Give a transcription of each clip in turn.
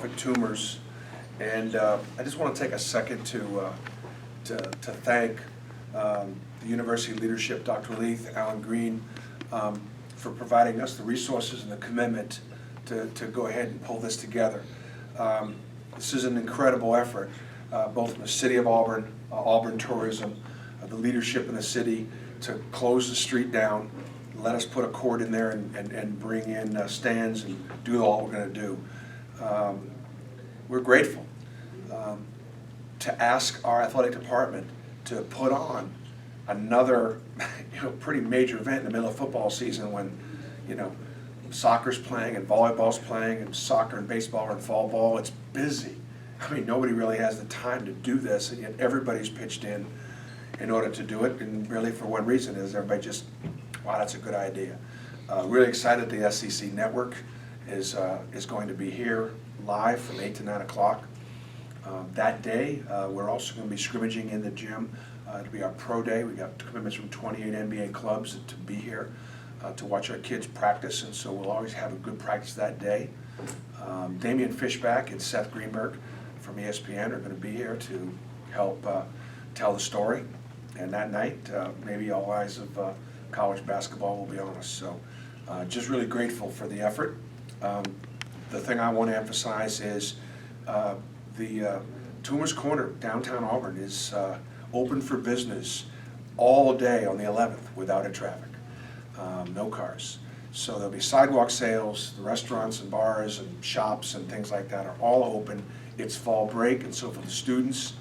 Tipoff at Toomer's, and I just want to take a second to thank the university leadership, Dr. Leith, Alan Green, for providing us the resources and the commitment to go ahead and pull this together. This is an incredible effort, both from the city of Auburn, Auburn Tourism, the leadership in the city to close the street down, let us put a court in there and bring in stands and do all we're going to do. We're grateful to ask our athletic department to put on another pretty major event in the middle of football season when soccer's playing and volleyball's playing and soccer and baseball and fall ball. It's busy. I mean, nobody really has the time to do this, and yet everybody's pitched in order to do it, and really for one reason is everybody just, wow, that's a good idea. Really excited the SEC Network is going to be here live from 8 to 9 o'clock. That day, we're also going to be scrimmaging in the gym. It'll be our pro day. We got commitments from 28 NBA clubs to be here to watch our kids practice, and so we'll always have a good practice that day. Damian Fishback and Seth Greenberg from ESPN are going to be here to help tell the story, and that night maybe all eyes of college basketball will be on us. So just really grateful for the effort. The thing I want to emphasize is the Toomer's Corner, downtown Auburn, is open for business all day on the 11th without a traffic, no cars. So there'll be sidewalk sales, the restaurants and bars and shops and things like that are all open. It's fall break, and so for the students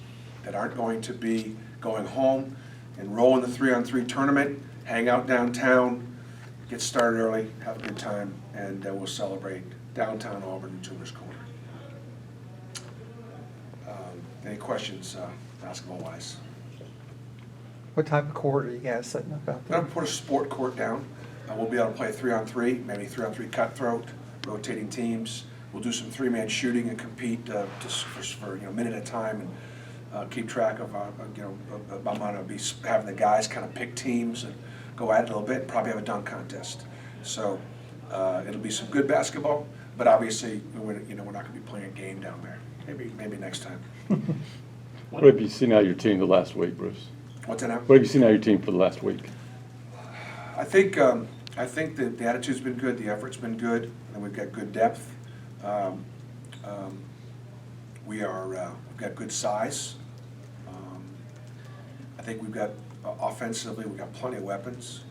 that aren't going to be going home, enroll in the 3-on-3 tournament, hang out downtown, get started early, have a good time, and we'll celebrate downtown Auburn and Toomer's Corner. Any questions basketball-wise? What type of court are you guys setting up out I'm there? going to put a sport court down. We'll be able to play 3-on-3, maybe 3-on-3 cutthroat, rotating teams. We'll do some 3-man shooting and compete just for a minute at a time, and keep track of I'm going to be having the guys kind of pick teams and go at it a little bit. Probably have a dunk contest. So it'll be some good basketball, but obviously we're not going to be playing a game down there. Maybe next time. What have you seen out of your team the last week, Bruce? What's that now? What have you seen out of your team for the last week? I think that the attitude's been good, the effort's been good, and we've got good depth. We've got good size. I think we've got offensively, we've got plenty of weapons.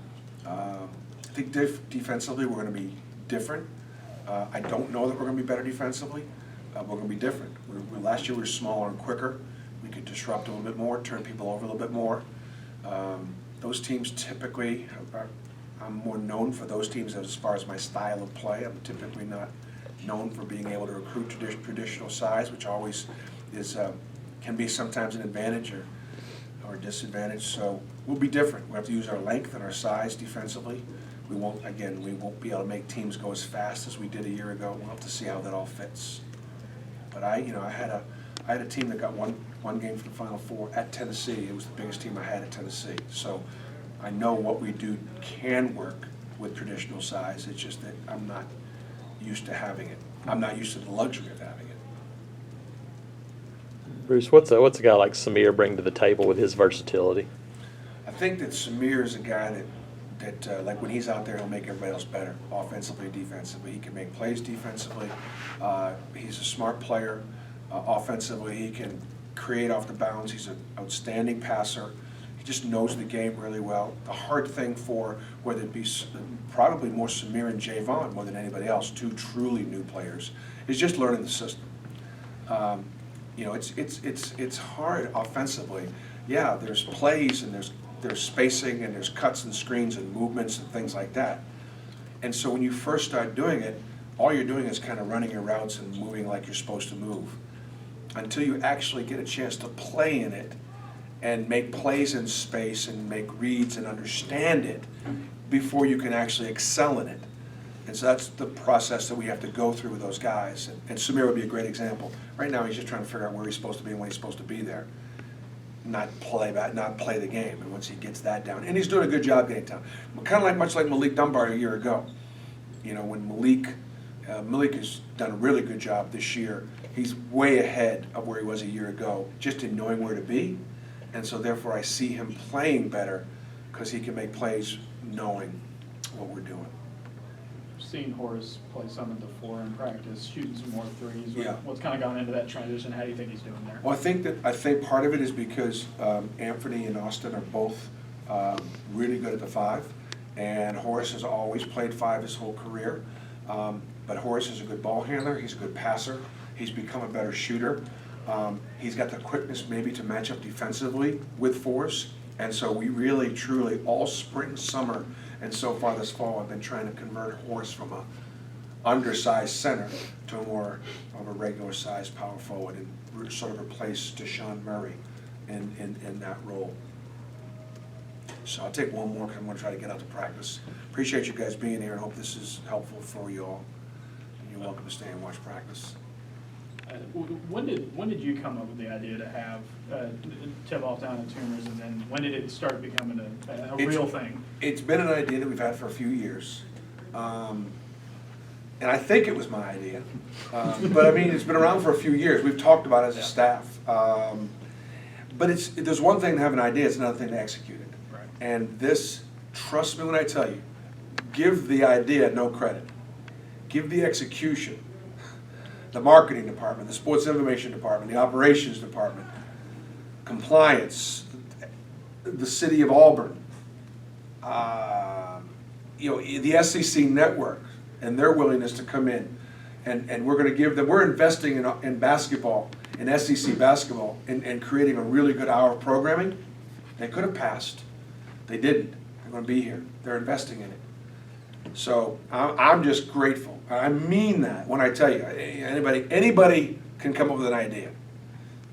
I think defensively we're going to be different. I don't know that we're going to be better defensively. We're going to be different. Last year we were smaller and quicker. We could disrupt a little bit more, turn people over a little bit more. Those teams typically, I'm more known for those teams as far as my style of play. I'm typically not known for being able to recruit traditional size, which always can be sometimes an advantage or a disadvantage. So we'll be different. We have to use our length and our size defensively. We won't be able to make teams go as fast as we did a year ago. We'll have to see how that all fits. But I had a team that got one game from the Final Four at Tennessee. It was the biggest team I had at Tennessee. So I know what we do can work with traditional size. It's just that I'm not used to having it. I'm not used to the luxury of having it. Bruce, what's a guy like Samir bring to the table with his versatility? I think that Samir is a guy that like when he's out there, he'll make everybody else better, offensively, defensively. He can make plays defensively. He's a smart player. Offensively, he can create off the bounds. He's an outstanding passer. He just knows the game really well. The hard thing for whether it be probably more Samir and Javon more than anybody else, two truly new players, is just learning the system. It's hard offensively. Yeah, there's plays and there's spacing and there's cuts and screens and movements and things like that. And so when you first start doing it, all you're doing is kind of running your routes and moving like you're supposed to move. Until you actually get a chance to play in it and make plays in space and make reads and understand it before you can actually excel in it. And so that's the process that we have to go through with those guys. And Samir would be a great example. Right now he's just trying to figure out where he's supposed to be and when he's supposed to be there. Not play the game. And once he gets that down, and he's doing a good job getting it down. Kind of much like Malik Dunbar a year ago. When Malik Malik has done a really good job this year. He's way ahead of where he was a year ago, just in knowing where to be. And so therefore I see him playing better because he can make plays knowing what we're doing. Seen Horace play some at the floor in practice, shooting some more threes. Yeah. What's kind of gone into that transition? How do you think he's doing there? Well, I think part of it is because Anthony and Austin are both really good at the five, and Horace has always played five his whole career. But Horace is a good ball handler. He's a good passer. He's become a better shooter. He's got the quickness maybe to match up defensively with Forrest. And so we really, truly, all spring, summer, and so far this fall, I've been trying to convert Horace from a undersized center to a more of a regular sized power forward and sort of replace Deshaun Murray in that role. So I'll take one more because I'm going to try to get out to practice. Appreciate you guys being here and hope this is helpful for you all. And you're welcome to stay and watch practice. When did you come up with the idea to have Tipoff down at Toomer's, and then when did it start becoming a real thing? It's been an idea that we've had for a few years. And I think it was my idea. But I mean, it's been around for a few years. We've talked about it as a staff. But there's one thing to have an idea, it's another thing to execute it. Right. And this, trust me when I tell you, give the idea no credit. Give the execution. The marketing department, the sports information department, the operations department, compliance, the city of Auburn, the SEC network, and their willingness to come in. And we're going to give them, we're investing in basketball, in SEC basketball, and creating a really good hour of programming. They could have passed. They didn't. They're going to be here. They're investing in it. So I'm just grateful. I mean that when I tell you, anybody can come up with an idea.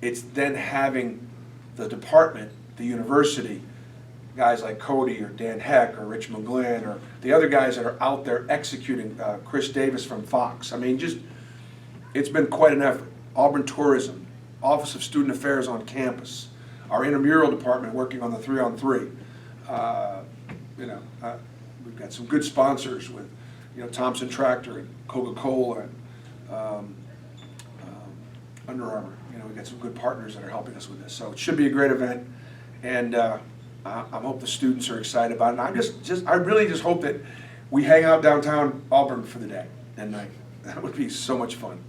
It's then having the department, the university, guys like Cody or Dan Heck or Rich McGlynn or the other guys that are out there executing, Chris Davis from Fox. I mean, it's been quite an effort. Auburn Tourism, Office of Student Affairs on campus, our intramural department working on the 3-on-3. We've got some good sponsors with, Thompson Tractor and Coca-Cola and Under Armour. We've got some good partners that are helping us with this. So it should be a great event, and I hope the students are excited about it. And I really just hope that we hang out downtown Auburn for the day and night. That would be so much fun.